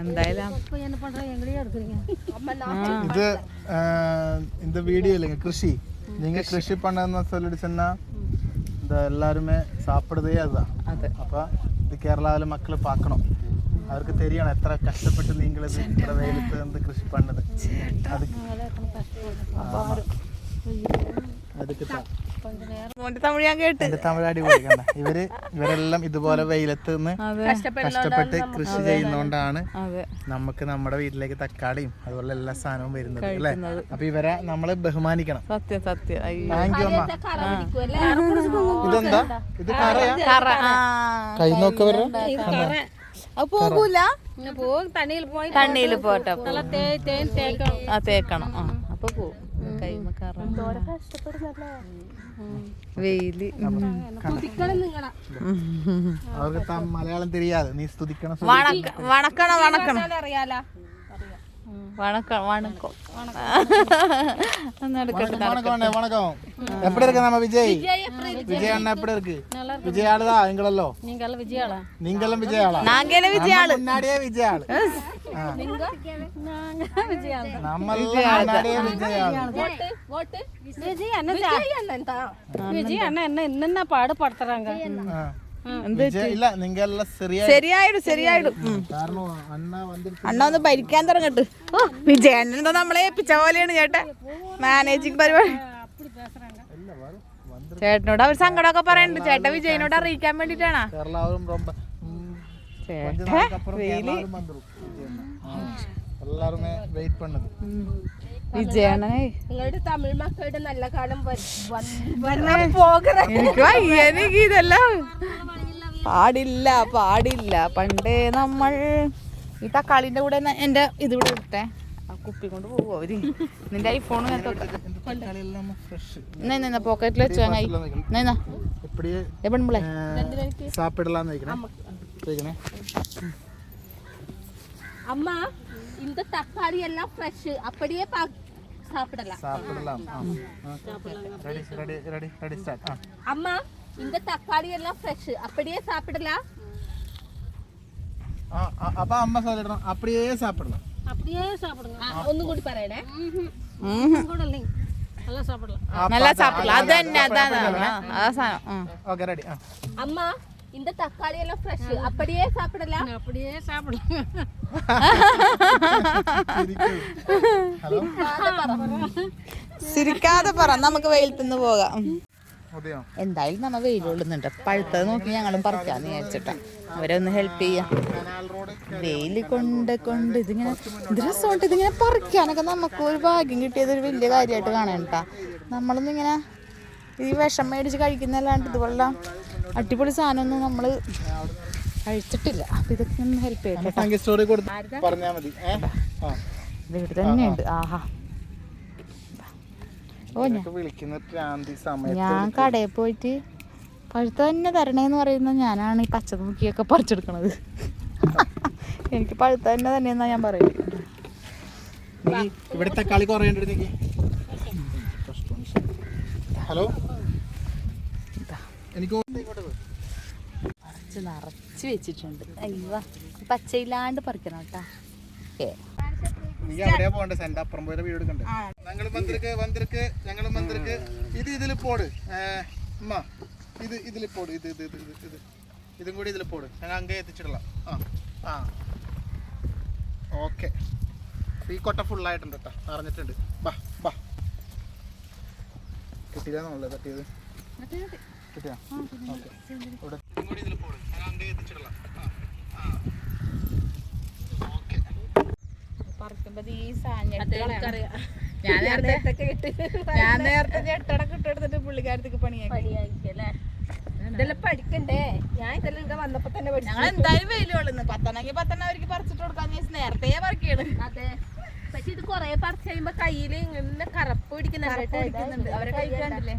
എന്തായാലും இது இந்த வீடியோ இல்லைங்க கிருஷி. நீங்க கிருஷி பண்ணன்னு சொல்லிட்டு சொன்னா இந்த எல்லாருமே சாப்பிடுறதே அதுதான். அப்ப இது கேரளாவில் மக்கள் பார்க்கணும், அவருக்கு தெரியணும் எത്ര കഷ്ടപ്പെട്ട് നിങ്ങൾ ഇത് ഇത്ര വെയിലത്ത് നിന്ന് കൃഷി பண்ணது. തമിഴ് ഞാൻ കേട്ട് തമിഴ് അടിപൊളി. ഇവരെല്ലാം ഇതുപോലെ വെയിലത്ത് നിന്ന് കഷ്ടപ്പെട്ട് കൃഷി ചെയ്യുന്നോണ്ടാണ് നമുക്ക് നമ്മുടെ വീട്ടിലേക്ക് തക്കാളിയും അതുപോലെ എല്ലാ സാധനവും വരുന്നത് അല്ലേ. അപ്പൊ ഇവരെ നമ്മള് ബഹുമാനിക്കണം. സത്യം സത്യം. താങ്ക് യു അമ്മ. ഇതെന്താ? ഇത് കൈ നോക്കവരെ പോകൂല. തണ്ണിയിൽ പോട്ടെ തേക്കണം. അപ്പൊ പോവും. വെയില് അവർക്ക് മലയാളം தெரியாது. നീ സ്തുതിക്കണം. വണക്കണം വണക്കണം வணக்கம் வணக்கம் வணக்கம் வணக்கம். எப்படி இருக்கு நம்ம விஜய்? விஜய் அண்ணா எப்படி இருக்கு? விஜய் ஆளுதா எங்களோ? நீங்கெல்லாம் விஜய் ஆளா? நீங்கெல்லாம் விஜய் ஆளா? நாங்களே விஜய் ஆளு. முன்னாடியே விஜய் ஆளு. நீங்க நாங்க விஜய் ஆளு. நம்ம முன்னாடியே விஜய் ஆளு. ஓட்டு விஜய் அண்ணா தான். விஜய் அண்ணா என்ன பாடு படுத்துறாங்க. ഇല്ല നിങ്ങളെല്ലാം ശരിയായിടും. അണ്ണ ഒന്ന് ഭരിക്കാൻ തുടങ്ങട്ട്. വിജയണ്ണൻ എന്താ നമ്മളെ ഏൽപ്പിച്ച പോലെയാണ് ചേട്ടാ മാനേജിങ് പരിപാടി. ചേട്ടനോട് അവർ സങ്കടമൊക്കെ പറയുന്നുണ്ട്. ചേട്ടാ വിജയനോട് അറിയിക്കാൻ വേണ്ടിട്ടാണ്. വിജയണ്ണനെ നിങ്ങളുടെ തമിഴ് മക്കളുടെ നല്ല കാലം പോകണം. എനിക്ക് വയ്യ, എനിക്ക് ഇതെല്ലാം പാടില്ല. പണ്ടേ നമ്മൾ ഈ തക്കാളിന്റെ കൂടെ എന്റെ ഇതിവിടെ ഇട്ടേ ആ കുപ്പി കൊണ്ട് പോവോ അവര്. നിന്റെ ഐഫോൺ പോക്കറ്റിൽ വെച്ചു എവിടെ அம்மா இந்த தக்காளி எல்லாம் ஃப்ரெஷ் அப்படியே சாப்பிடலாம். அம்மா இந்த தக்காளி எல்லாம் ஃப்ரெஷ் அப்படியே சாப்பிடலாம். அப்ப அம்மா சொல்லிடுறோம் அப்படியே சாப்பிடலாம். ഒന്നും കൂടി പറയണേ. നല്ല സാപ്പിടலாம் അത് തന്നെ അതാണ്. Okay ready. അമ്മ இந்த தக்காளி எல்லாம் ஃப்ரெஷ் அப்படியே சாப்பிடலாம். സിരിക്കാതെ പറ, നമുക്ക് വെയിലത്തുനിന്ന് പോകാം. എന്തായാലും നമ്മ വെയിൽ കൊള്ളുന്നുണ്ട്. പഴുത്തത് നോക്കി ഞങ്ങളും പറിക്കാന്ന് വിചാരിച്ചിട്ടാ അവരൊന്ന് ഹെൽപ്പ് ചെയ്യാം. വെയിൽ കൊണ്ട് ഇതിങ്ങനെ ഇത് രസമുണ്ട്. ഇതിങ്ങനെ പറിക്കാനൊക്കെ നമുക്ക് ഒരു ഭാഗ്യം കിട്ടിയത് ഒരു വലിയ കാര്യമായിട്ട് കാണാട്ടാ. നമ്മളൊന്നും ഇങ്ങനെ ഈ വിഷം മേടിച്ച് കഴിക്കുന്നല്ലാണ്ട് ഇതുപോലുള്ള അടിപൊളി സാധനമൊന്നും നമ്മൾ കഴിച്ചിട്ടില്ല. അപ്പൊ ഇതൊക്കെ ഒന്ന് ഹെൽപ്പ് ചെയ്യട്ടെ. ഇത് ഇവിടെ തന്നെയുണ്ട്. ആഹാ ഞാൻ കടയിൽ പോയിട്ട് പഴുത്ത തന്നെ തരണേന്ന് പറയുന്നത് ഞാനാണ് ഈ പച്ച നോക്കിയൊക്കെ പറിച്ചെടുക്കണത്. എനിക്ക് പഴുത്ത തന്നെ എന്നാ ഞാൻ പറയുന്നത്. ഇവിടെ തക്കാളി കുറയുന്നുണ്ട്. ഹലോ എനിക്ക് നിറച്ച് വെച്ചിട്ടുണ്ട്. അയ്യോ പച്ചയില്ലാണ്ട് പറിക്കണം കേട്ടാ. നീ എവിടെയാ പോകണ്ടേ? സെന്റ് അപ്പുറം പോയ വീട് എടുക്കണ്ടേ? ഞങ്ങൾ വന്നിருக்கு ഇത് ഇതിൽ പോട് അമ്മ. ഇതിൽ പോട്. ഇതും കൂടി ഇതിൽ പോട്. ഞങ്ങൾ അങ്ങേ എത്തിച്ചിടலாம். ഓക്കെ. ഈ കൊട്ട ഫുള്ളായിട്ടുണ്ട് കേട്ടോ, അറിഞ്ഞിട്ടുണ്ട്. ബാ കിട്ടിയില്ല തട്ടിയത് കിട്ടിയാ? ഓക്കെ. ഇവിടെ ഇതും കൂടി ഇതിൽ പോട്. ഞങ്ങൾ അങ്ങേ എത്തിച്ചിടலாம். ഞാൻ നേരത്തെ ഞെട്ടടക്ക് ഇട്ടെടുത്തിട്ട് പുള്ളിക്കാരത്തേക്ക് പണിയാക്കിയല്ലേ. ഇതെല്ലാം പഠിക്കണ്ടേ? ഞാൻ ഇതെല്ലാം ഇവിടെ വന്നപ്പോ തന്നെ പഠിച്ചു. ഞങ്ങൾ എന്തായാലും വെയിൽ കൊള്ളുന്നു. 10 അവർക്ക് പറിച്ചിട്ട് കൊടുക്കാൻ നേരത്തെ പറിക്കാണ്. അതെ, പക്ഷെ ഇത് കൊറേ പറിച്ച് കഴിയുമ്പോ കയ്യില് ഇങ്ങനെ കറുപ്പ് പിടിക്കുന്നുണ്ട്. അവരെ കഴിക്കാണ്ടില്ലേ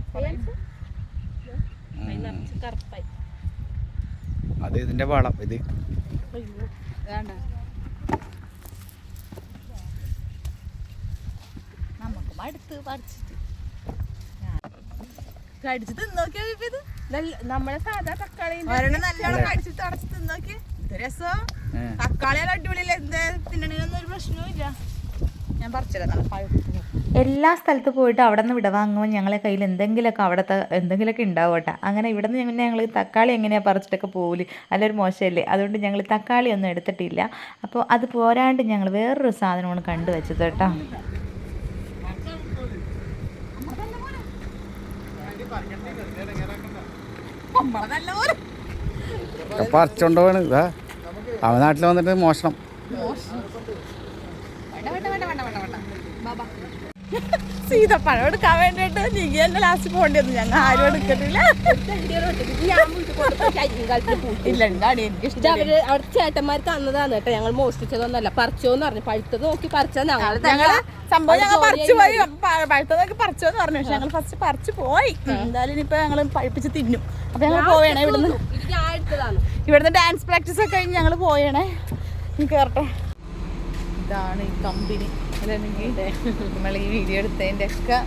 കറുപ്പായി. അത് ഇതിന്റെ വളം. ഇത് നമുക്ക് മടുത്ത് പറിച്ചിട്ട് കടിച്ച് തിന്നോക്കിയാ. ഇത് നമ്മളെ സാധാ തക്കാളി ഒരെണ്ണം നല്ലോണം കടിച്ചിട്ട് അടച്ച് തിന്നോക്കി. ഇത് രസം. തക്കാളി അടിപൊളിയല്ലേ. എന്താ തിന്നണേനൊന്നും ഒരു പ്രശ്നവും ഇല്ല. ഞാൻ പറിച്ചില്ല. എല്ലാ സ്ഥലത്ത് പോയിട്ട് അവിടെ നിന്ന് വിടവാങ്ങുമ്പോൾ ഞങ്ങളെ കയ്യിൽ എന്തെങ്കിലുമൊക്കെ ഉണ്ടാവും കേട്ടോ. അങ്ങനെ ഇവിടെ നിന്ന് ഞങ്ങൾ തക്കാളി എങ്ങനെയാണ് പറിച്ചിട്ടൊക്കെ പോകില്ല, നല്ലൊരു മോശമല്ലേ. അതുകൊണ്ട് ഞങ്ങൾ തക്കാളി ഒന്നും എടുത്തിട്ടില്ല. അപ്പോൾ അത് പോരാണ്ട് ഞങ്ങൾ വേറൊരു സാധനമാണ് കണ്ടുവച്ചത് കേട്ടോ. പറിച്ചോണ്ടോണ് അവൻ നാട്ടിൽ വന്നിട്ട് മോഷണം. സീതപ്പഴം എടുക്കാൻ വേണ്ടിയിട്ട് നീ തന്നെ ലാസ്റ്റ് പോകേണ്ടി വന്നു. ഞങ്ങൾ ആരും എടുക്കത്തില്ല. ഇല്ല അവര് അവിടെ ചേട്ടന്മാർക്ക് തന്നതാണ് കേട്ടോ. ഞങ്ങൾ മോഷ്ടിച്ചതൊന്നല്ല, പറിച്ചോന്ന് പറഞ്ഞു. പഴുത്തത് നോക്കി പറിച്ചത് ഞങ്ങള് സംഭവം ഞങ്ങൾ പറിച്ചു പോയി. പഴുത്തത് നോക്കി പറിച്ചോന്ന് പറഞ്ഞു. പക്ഷെ ഞങ്ങൾ ഫസ്റ്റ് പറിച്ചു പോയി. എന്തായാലും ഇനിയിപ്പോ ഞങ്ങൾ പഴിപ്പിച്ച് തിന്നും. അപ്പൊ ഞങ്ങൾ പോവേണേ ഇവിടുന്ന് ഡാൻസ് പ്രാക്ടീസ് ഒക്കെ കഴിഞ്ഞ് ഞങ്ങൾ പോയേണേ. നീ കേറട്ടെ. ഇതാണ് ഈ കമ്പനി. അല്ലെങ്കിൽ നമ്മൾ ഈ വീഡിയോ എടുത്തതിൻ്റെ ഒക്കെ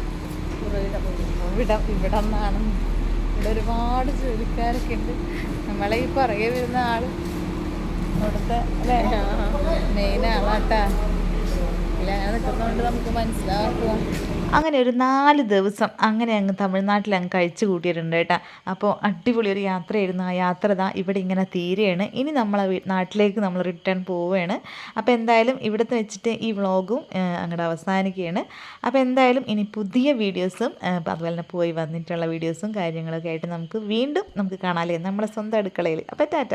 ഇവിടെ നിന്നാണ്. ഇവിടെ ഒരുപാട് ജോലിക്കാരൊക്കെ ഉണ്ട്. നമ്മളെ ഈ പുറകെ വരുന്ന ആള് ഇവിടുത്തെ അല്ലേ മെയിൻ ആളാട്ടാ. ഇല്ല അങ്ങനെ നിൽക്കുന്നതുകൊണ്ട് നമുക്ക് മനസ്സിലാക്കുക. അങ്ങനെ ഒരു 4 ദിവസം അങ്ങനെ അങ്ങ് തമിഴ്നാട്ടിൽ അങ്ങ് കഴിച്ചു കൂട്ടിയിട്ടുണ്ട് കേട്ടോ. അപ്പോൾ അടിപൊളി ഒരു യാത്രയായിരുന്നു. ആ യാത്ര ഇവിടെ ഇങ്ങനെ തീരെയാണ്. ഇനി നമ്മളെ നാട്ടിലേക്ക് നമ്മൾ റിട്ടേൺ പോവുകയാണ്. അപ്പോൾ എന്തായാലും ഇവിടുത്തെ വെച്ചിട്ട് ഈ വ്ളോഗും അങ്ങോട്ട് അവസാനിക്കുകയാണ്. അപ്പോൾ എന്തായാലും ഇനി പുതിയ വീഡിയോസും അതുപോലെ തന്നെ പോയി വന്നിട്ടുള്ള വീഡിയോസും കാര്യങ്ങളൊക്കെ ആയിട്ട് നമുക്ക് വീണ്ടും കാണാമല്ലേ നമ്മളെ സ്വന്തം അടുക്കളയിൽ. അപ്പോൾ ടാറ്റ.